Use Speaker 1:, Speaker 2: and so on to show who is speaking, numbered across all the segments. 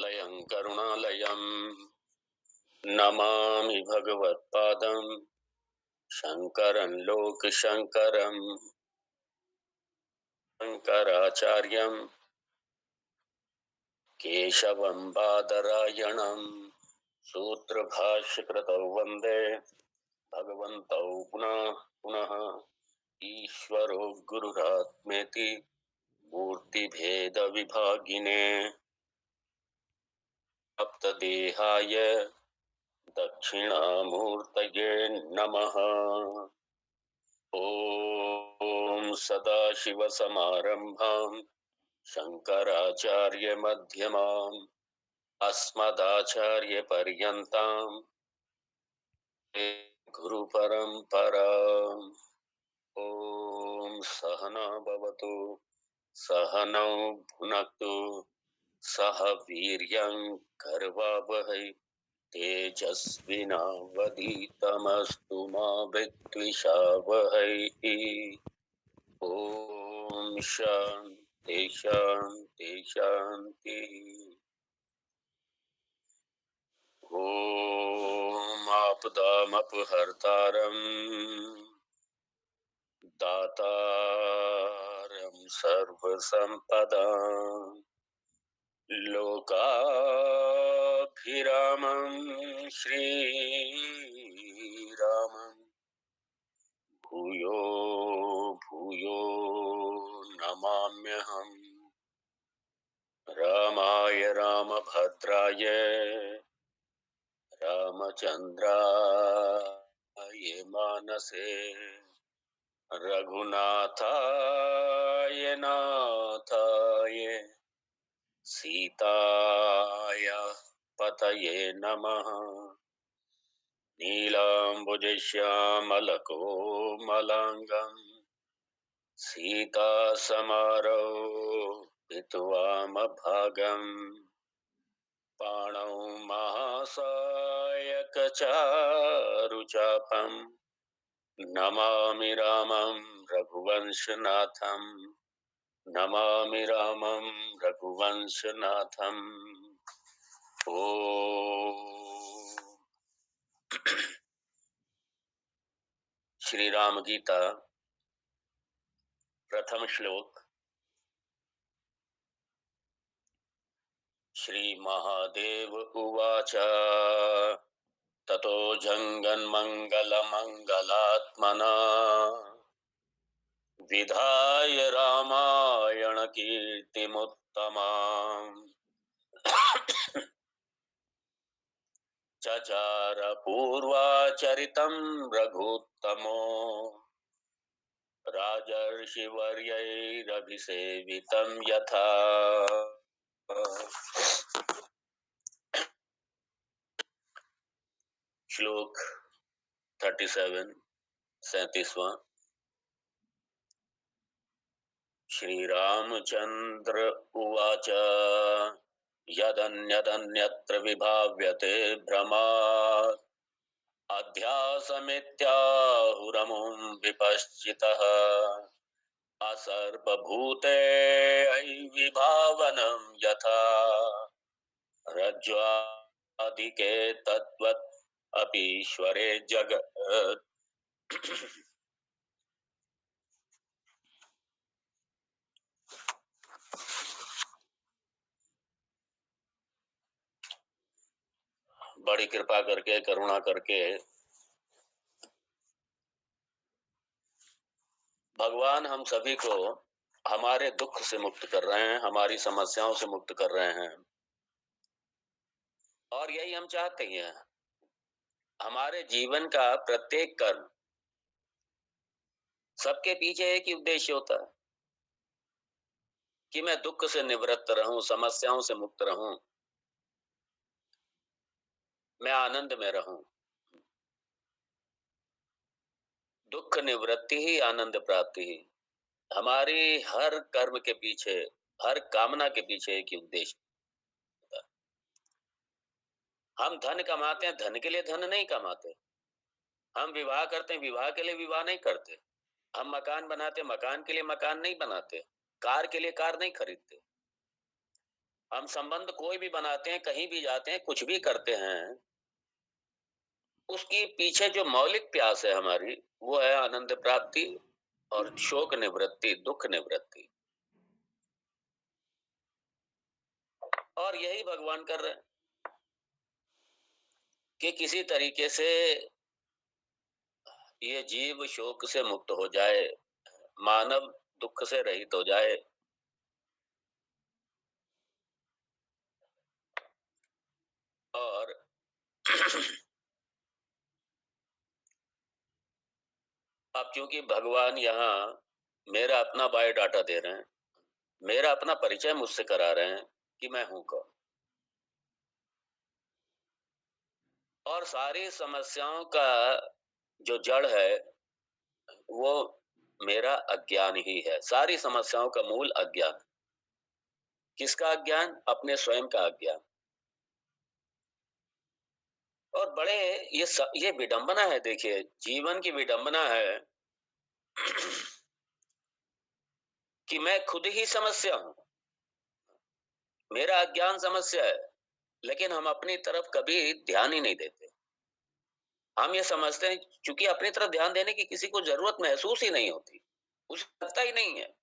Speaker 1: करुणालयं करुणालयं नमामि भगवत्पादं शङ्करं लोकशङ्करं शङ्कराचार्यं केशवं बादरायणं सूत्रभाष्यकृतौ वन्दे भगवन्तौ पुनः पुनः ईश्वरो गुरुरात्मेति मूर्तिभेदविभागिने सप्तदेहाय दक्षिणामूर्तये नमः। ॐ सदाशिवसमारम्भां शङ्कराचार्यमध्यमाम् अस्मदाचार्यपर्यन्तां गुरुपरम्पराम्। ॐ सहना भवतु सहनौ भुनक्तु सह वीर्यं कर्वावहै तेजस्विनावधीतमस्तु मा विद्विषावहै। ॐ शान्ति शान्ति शान्ति। ॐ आपदामपहर्तारं दातारं सर्वसम्पदां लोकाभिरामं श्रीरामं भूयो भूयो नमाम्यहम्। रामाय रामभद्राय रामचन्द्राय मानसे रघुनाथाय नाथाय सीताय पतये नमः। नीलाम्बुजश्यामलकोमलाङ्गं सीतासमारोपित्वामभागम् पाणौ महासायकचारुचापं नमामि रामं रघुवंशनाथं नमामि रामं रघुवंशनाथम्। ॐ श्री राम गीता प्रथम श्लोक। श्री महादेव उवाच ततो जङ्गन्मङ्गलमङ्गलात्मना विधाय रामायण कीर्तिमुत्तमाम् चचार पूर्वाचरितं रघुत्तमो राजर्षिवर्यैरभिसेवितं यथा। श्लोक 37 37वां। श्री रामचंद्र उवाच यदन्यदन्यत्र विभाव्यते भ्रमात् अध्यासमित्याहुरमुं विपश्चितः असर्वभूते विभावनं यथा रज्ज्वादिके तद्वत् अपीश्वरे जगत्। बड़ी कृपा करके करुणा करके भगवान हम सभी को हमारे दुख से मुक्त कर रहे हैं, हमारी समस्याओं से मुक्त कर रहे हैं। और यही हम चाहते हैं। हमारे जीवन का प्रत्येक कर्म, सबके पीछे एक ही उद्देश्य होता है कि मैं दुख से निवृत्त रहूं, समस्याओं से मुक्त रहूं, मैं आनंद में रहूं। दुख निवृत्ति ही आनंद प्राप्ति ही। हमारी हर कर्म के पीछे, हर कामना के पीछे एक ही उद्देश्य होता है। हम धन कमाते हैं, धन के लिए धन नहीं कमाते। हम विवाह करते हैं, विवाह के लिए विवाह नहीं करते। हम मकान बनाते, मकान के लिए मकान नहीं बनाते। कार के लिए कार नहीं खरीदते। हम संबंध कोई भी बनाते हैं, कहीं भी जाते हैं, कुछ भी करते हैं, उसके पीछे जो मौलिक प्यास है हमारी, वो है आनंद प्राप्ति और शोक निवृत्ति, दुःख निवृत्ति। और यही भगवान कर रहे हैं कि किसी तरीके से ये जीव शोक से मुक्त हो जाए, मानव दुःख से रहित हो जाए। और अब चूंकि भगवान यहाँ मेरा अपना बायोडाटा दे रहे हैं, मेरा अपना परिचय मुझसे करा रहे हैं कि मैं हूं कौन, और सारी समस्याओं का जो जड़ है वो मेरा अज्ञान ही है। सारी समस्याओं का मूल अज्ञान। किसका अज्ञान? अपने स्वयं का अज्ञान। और बड़े ये विडंबना है। देखिए, जीवन की विडंबना है कि मैं खुद ही समस्या हूं, मेरा अज्ञान समस्या है, लेकिन हम अपनी तरफ कभी ध्यान ही नहीं देते। हम ये समझते हैं क्योंकि अपनी तरफ ध्यान देने की किसी को जरूरत महसूस ही नहीं होती, उसे लगता ही नहीं है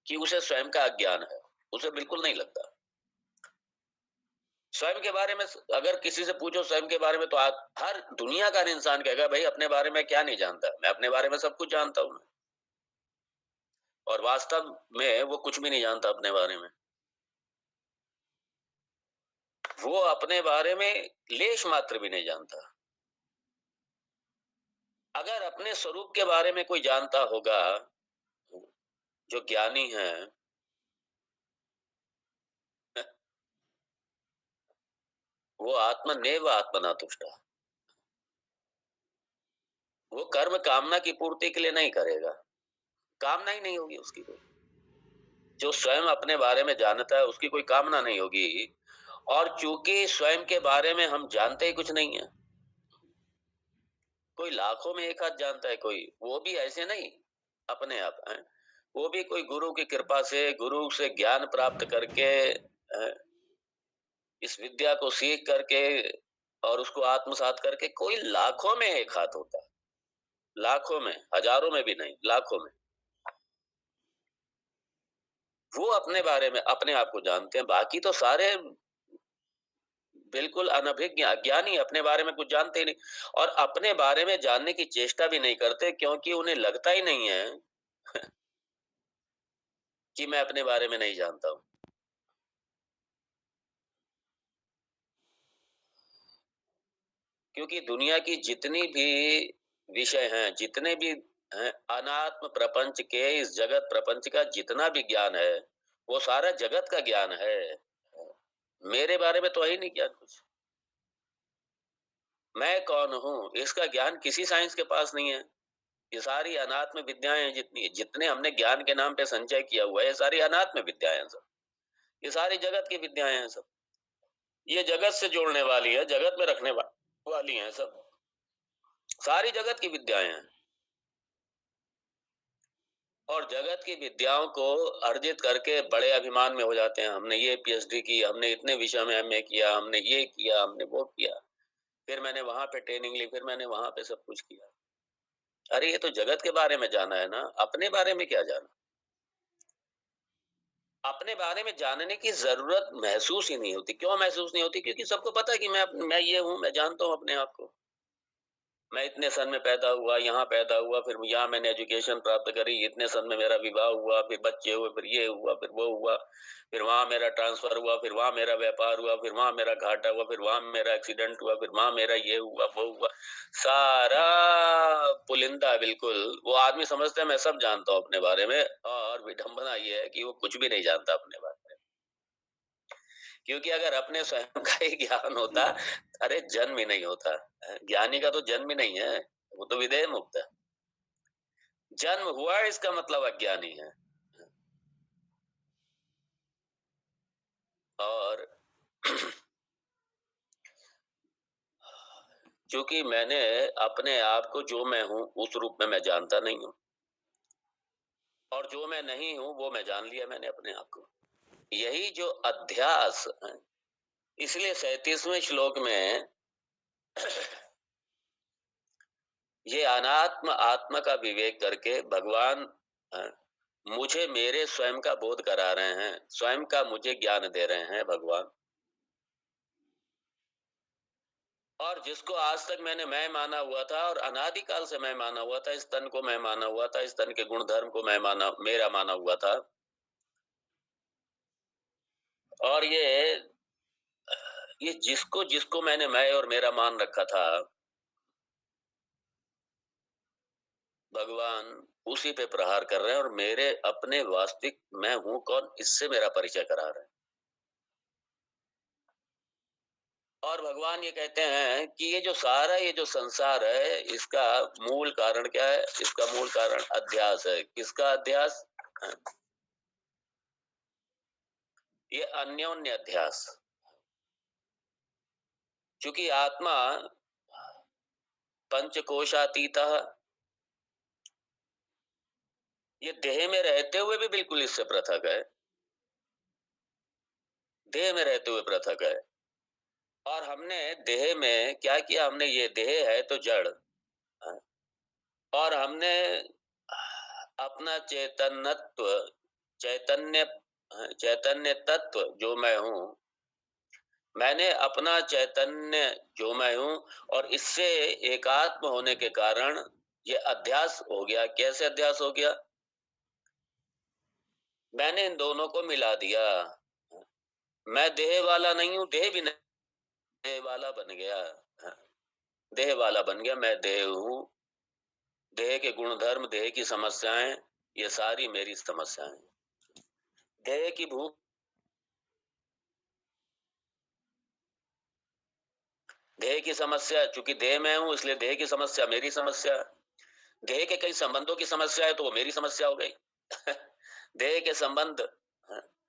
Speaker 1: कि उसे स्वयं का अज्ञान है, उसे बिल्कुल नहीं लगता। स्वयं के बारे में अगर किसी से पूछो स्वयं के बारे में, तो हर दुनिया का इंसान कहेगा भाई अपने बारे में क्या नहीं जानता, मैं अपने बारे में सब कुछ जानता हूं। और वास्तव में वो कुछ भी नहीं जानता अपने बारे में। वो अपने बारे में लेश मात्र भी नहीं जानता। अगर अपने स्वरूप के बारे में कोई जानता होगा, जो ज्ञानी है, वो आत्मनेव आत्मना तुष्टा। वो कर्म कामना की पूर्ति के लिए नहीं करेगा, कामना ही नहीं होगी उसकी कोई। जो स्वयं अपने बारे में जानता है उसकी कोई कामना नहीं होगी। और चूंकि स्वयं के बारे में हम जानते ही कुछ नहीं है, कोई लाखों में एक आध जानता है, कोई वो भी ऐसे नहीं अपने आप है, वो भी कोई गुरु की कृपा से, गुरु से ज्ञान प्राप्त करके, इस विद्या को सीख करके और उसको आत्मसात करके, कोई लाखों में एक हाथ होता है। लाखों में, हजारों में भी नहीं, लाखों में। वो अपने बारे में, अपने आप को जानते हैं। बाकी तो सारे बिल्कुल अनभिज्ञ, अज्ञानी, अपने बारे में कुछ जानते ही नहीं। और अपने बारे में जानने की चेष्टा भी नहीं करते, क्योंकि उन्हें लगता ही नहीं है कि मैं अपने बारे में नहीं जानता हूं। क्योंकि दुनिया की जितनी भी विषय हैं, जितने भी हैं, अनात्म प्रपंच के, इस जगत प्रपंच का जितना भी ज्ञान है, वो सारा जगत का ज्ञान है। मेरे बारे में तो है ही नहीं ज्ञान कुछ। मैं कौन हूँ इसका ज्ञान किसी साइंस के पास नहीं है। ये सारी अनात्म विद्याएं, जितनी जितने हमने ज्ञान के नाम पे संचय किया हुआ है, ये सारी अनात्म विद्याएं हैं सब। ये सारी जगत की विद्याएं हैं सब। ये जगत से जोड़ने वाली है, जगत में रखने वाली हैं सब। सारी जगत की विद्याएं हैं। और जगत की विद्याओं को अर्जित करके बड़े अभिमान में हो जाते हैं। हमने ये पीएचडी की, हमने इतने विषय में एमए किया, हमने ये किया, हमने वो किया, फिर मैंने वहां पे ट्रेनिंग ली, फिर मैंने वहां पे सब कुछ किया। अरे ये तो जगत के बारे में जाना है ना, अपने बारे में क्या जाना। अपने बारे में जानने की जरूरत महसूस ही नहीं होती। क्यों महसूस नहीं होती? क्योंकि सबको पता है कि मैं ये हूँ, मैं जानता हूँ अपने आप को। मैं इतने सन में पैदा हुआ, यहाँ पैदा हुआ, फिर यहाँ मैंने एजुकेशन प्राप्त करी, इतने सन में मेरा विवाह हुआ, फिर बच्चे हुए, फिर ये हुआ, फिर वो हुआ, फिर वहां मेरा ट्रांसफर हुआ, फिर वहां मेरा व्यापार हुआ, फिर वहां मेरा घाटा हुआ, फिर वहां मेरा एक्सीडेंट हुआ, फिर वहां मेरा ये हुआ, वो हुआ। सारा पुलिंदा बिल्कुल। वो आदमी समझता है मैं सब जानता हूँ अपने बारे में, और विडंबना ये है कि वो कुछ भी नहीं जानता अपने बारे में। क्योंकि अगर अपने स्वयं का ही ज्ञान होता, अरे जन्म ही नहीं होता। ज्ञानी का तो जन्म ही नहीं है, वो तो विदेह मुक्त है। जन्म हुआ इसका मतलब अज्ञानी है। और क्योंकि मैंने अपने आप को, जो मैं हूं उस रूप में मैं जानता नहीं हूं, और जो मैं नहीं हूं वो मैं जान लिया मैंने अपने आप को। यही जो अध्यास है, इसलिए 37वें श्लोक में ये अनात्म आत्मा का विवेक करके भगवान मुझे मेरे स्वयं का बोध करा रहे हैं, स्वयं का मुझे ज्ञान दे रहे हैं भगवान। और जिसको आज तक मैंने मैं माना हुआ था और अनादिकाल से मैं माना हुआ था, इस तन को मैं माना हुआ था, इस तन के गुण धर्म को मैं मेरा माना हुआ था, और ये जिसको जिसको मैंने मैं और मेरा मान रखा था, भगवान उसी पे प्रहार कर रहे हैं और मेरे अपने वास्तविक मैं हूं कौन, इससे मेरा परिचय करा रहे हैं। और भगवान ये कहते हैं कि ये जो संसार है, इसका मूल कारण क्या है? इसका मूल कारण अध्यास है। किसका अध्यास? ये अन्योन्य अध्यास। क्योंकि आत्मा पंचकोशातीत, ये देह में रहते हुए भी बिल्कुल इससे पृथक है। देह में रहते हुए पृथक है। और हमने देह में क्या किया? हमने ये देह है तो जड़, और हमने अपना चैतन्य चैतन्य तत्व जो मैं हूं, मैंने अपना चैतन्य जो मैं हूं और इससे एकात्म होने के कारण ये अध्यास हो गया। कैसे अध्यास हो गया? मैंने इन दोनों को मिला दिया। मैं देह वाला नहीं हूं, देह भी नहीं, देह वाला बन गया। देह वाला बन गया, मैं देह हूं। देह के गुण धर्म, देह की समस्याएं, ये सारी मेरी समस्याएं। देह की भूख, देह की समस्या, चूंकि देह में हूं इसलिए देह की समस्या मेरी समस्या। देह के कई संबंधों की समस्या है तो वो मेरी समस्या हो गई। देह के संबंध,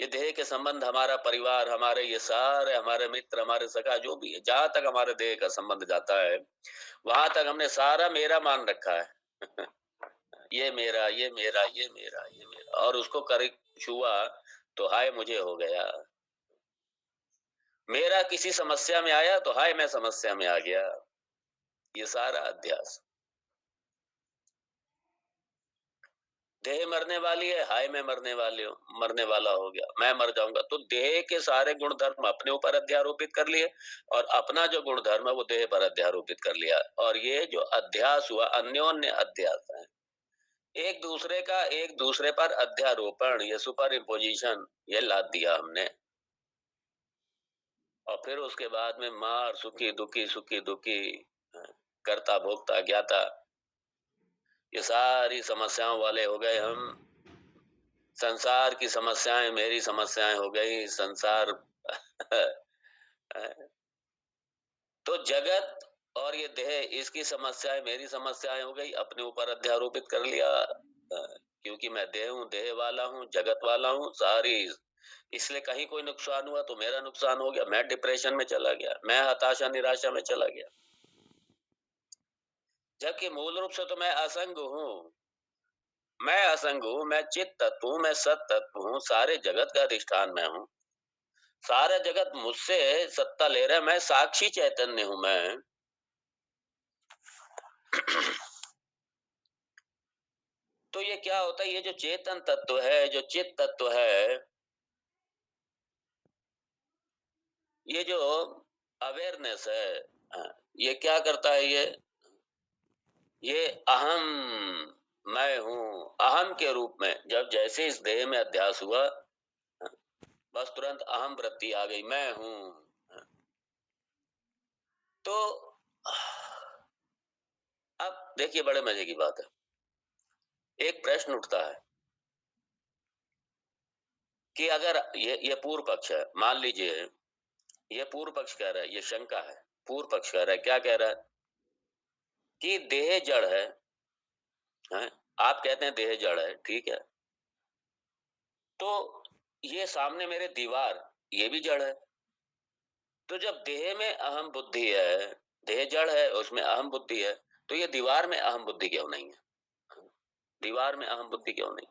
Speaker 1: ये देह के संबंध, हमारा परिवार, हमारे ये सारे, हमारे मित्र, हमारे सखा, जो भी है, जहां तक हमारे देह का संबंध जाता है वहां तक हमने सारा मेरा मान रखा है। ये मेरा, ये मेरा, ये मेरा, ये मेरा, और उसको कर छुआ तो हाय मुझे हो गया। मेरा किसी समस्या में आया तो हाय मैं समस्या में आ गया। ये सारा अध्यास। देह मरने वाली है, हाय मैं मरने वाला हो गया, मैं मर जाऊंगा। तो देह के सारे गुण धर्म अपने ऊपर अध्यारोपित कर लिए और अपना जो गुण धर्म है वो देह पर अध्यारोपित कर लिया। और ये जो अध्यास हुआ, अन्योन्य अध्यास है, एक दूसरे का एक दूसरे पर अध्यारोपण, ये सुपर इम्पोजिशन, ये लाद दिया हमने। और फिर उसके बाद में मार, सुखी दुखी, सुखी दुखी, कर्ता भोक्ता ज्ञाता, ये सारी समस्याओं वाले हो गए हम। संसार की समस्याएं मेरी समस्याएं हो गई। संसार तो जगत और ये देह, इसकी समस्याएं मेरी समस्याएं हो गई, अपने ऊपर अध्यारोपित कर लिया। क्योंकि मैं देह हूं, देह वाला हूं, जगत वाला हूं सारी। इसलिए कहीं कोई नुकसान हुआ तो मेरा नुकसान हो गया, मैं डिप्रेशन में चला गया, मैं हताशा निराशा में चला गया। जबकि मूल रूप से तो मैं असंग हूं। मैं असंग हूं, मैं चित तत्व हूं, मैं सत तत्व हूं, सारे जगत का अधिष्ठान मैं हूं। सारा जगत मुझसे सत्ता ले रहा है, मैं साक्षी चैतन्य हूं मैं। तो ये क्या होता है? ये जो चेतन तत्व है, जो चित तत्व है, ये जो अवेयरनेस है, ये क्या करता है? ये अहम, मैं हूं, अहम के रूप में जब जैसे इस देह में अध्यास हुआ, बस तुरंत अहम वृत्ति आ गई, मैं हूं। तो अब देखिए, बड़े मजे की बात है। एक प्रश्न उठता है कि अगर ये पूर्व पक्ष है, मान लीजिए ये पूर्व पक्ष कह रहा है, ये शंका है, पूर्व पक्ष कह रहा है, क्या कह रहा है? कि देह जड़ है? आप कहते हैं देह जड़ है, ठीक है। तो ये सामने मेरे दीवार, ये भी जड़ है। तो जब देह में अहम बुद्धि है, देह जड़ है, उसमें अहम बुद्धि है, तो ये दीवार में अहम बुद्धि क्यों नहीं है? दीवार में अहम बुद्धि क्यों नहीं?